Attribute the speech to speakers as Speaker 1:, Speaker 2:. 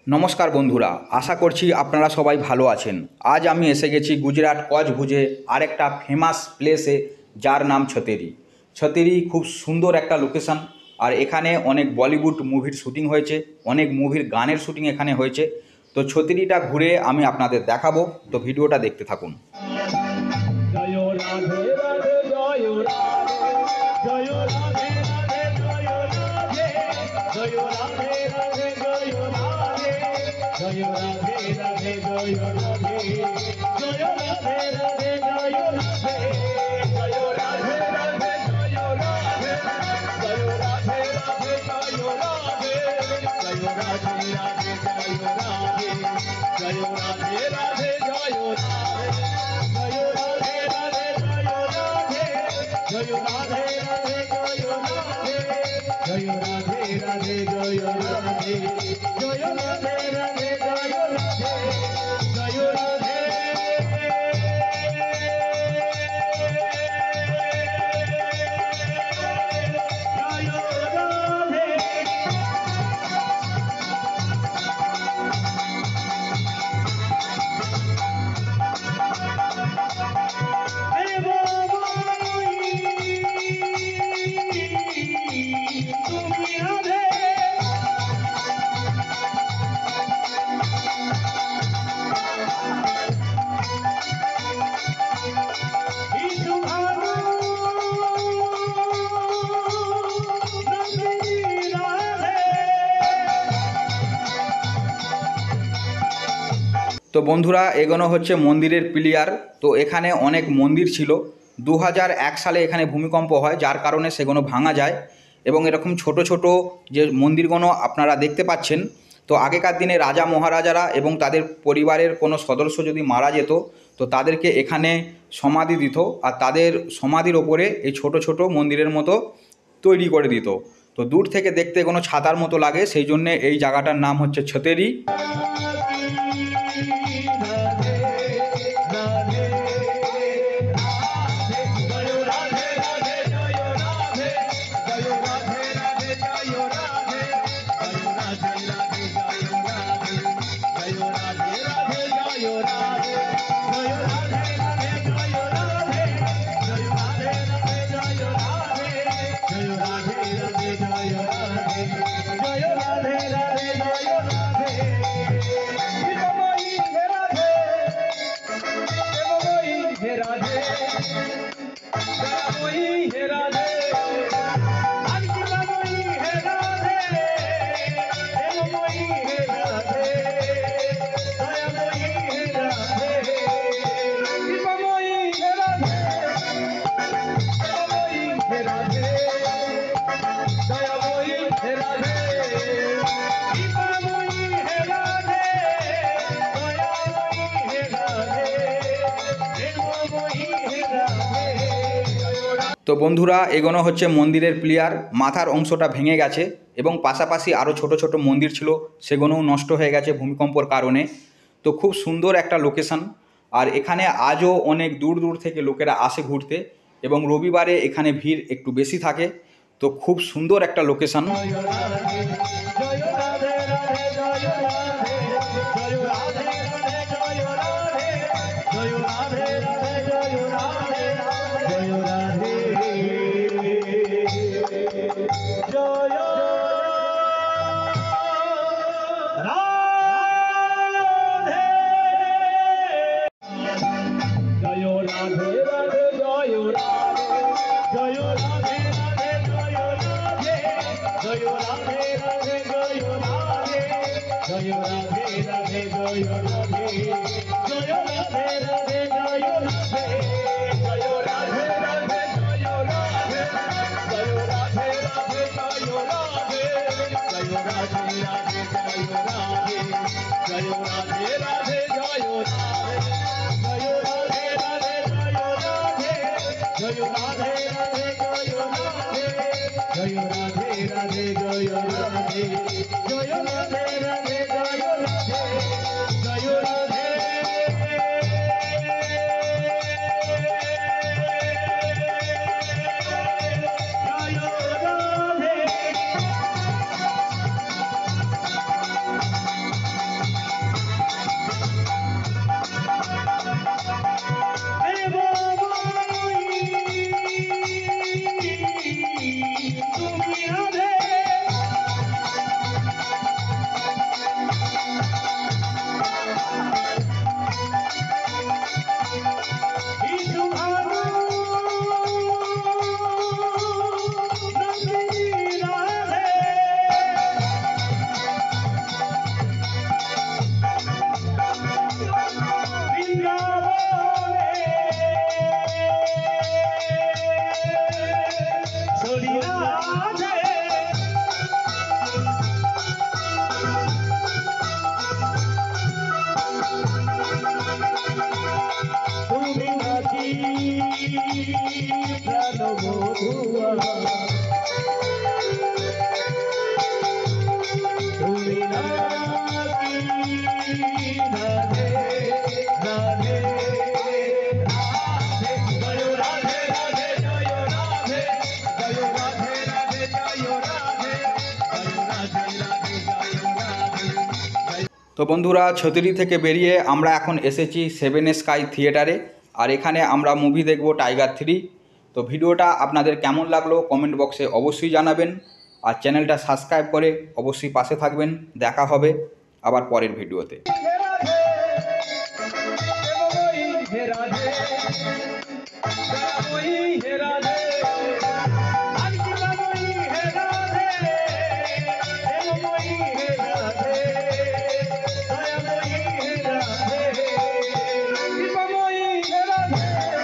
Speaker 1: নমস্কার বন্ধুরা, আশা করছি আপনারা সবাই ভালো আছেন। আজ আমি এসে গেছি গুজরাট কচ্ছ ভুজে আরেকটা ফেমাস প্লেসে, যার নাম ছতেরি। ছতেরি খুব সুন্দর একটা লোকেশন, আর এখানে অনেক বলিউড মুভির শুটিং হয়েছে, অনেক মুভির গানের শুটিং এখানে হয়েছে। তো ছতেরিটা ঘুরে আমি আপনাদের দেখাবো, তো ভিডিওটা দেখতে থাকুন। তো বন্ধুরা, এগোনো হচ্ছে মন্দিরের প্লেয়ার। তো এখানে অনেক মন্দির ছিল। 2001 সালে এখানে ভূমিকম্প হয়, যার কারণে সেগুলো ভাঙা যায়। এবং এরকম ছোট ছোট যে মন্দিরগুলো আপনারা দেখতে পাচ্ছেন, তো আগেকার দিনে রাজা মহারাজারা এবং তাদের পরিবারের কোনো সদস্য যদি মারা যেত, তো তাদেরকে এখানে সমাধি দিত, আর তাদের সমাধির ওপরে এই ছোট ছোট মন্দিরের মতো তৈরি করে দিত। তো দূর থেকে দেখতে কোনো ছাতার মতো লাগে, সেই জন্যে এই জায়গাটার নাম হচ্ছে ছতেরি। তো বন্ধুরা, এগোনো হচ্ছে মন্দিরের প্লেয়ার। মাথার অংশটা ভেঙে গেছে এবং পাশাপাশি আরও ছোট ছোট মন্দির ছিল, সেগুলোও নষ্ট হয়ে গেছে ভূমিকম্পর কারণে। তো খুব সুন্দর একটা লোকেশন, আর এখানে আজও অনেক দূর দূর থেকে লোকেরা আসে ঘুরতে, এবং রবিবারে এখানে ভিড় একটু বেশি থাকে। তো খুব সুন্দর একটা লোকেশন। তো বন্ধুরা, ছতরি থেকে বেরিয়ে আমরা এখন এসেছি সেভেন স্কাই থিয়েটারে, আর এখানে আমরা মুভি দেখব টাইগার 3। তো ভিডিওটা আপনাদের কেমন লাগলো কমেন্ট বক্সে অবশ্যই জানাবেন, আর চ্যানেলটা সাবস্ক্রাইব করে অবশ্যই পাশে থাকবেন। দেখা হবে আবার পরের ভিডিওতে।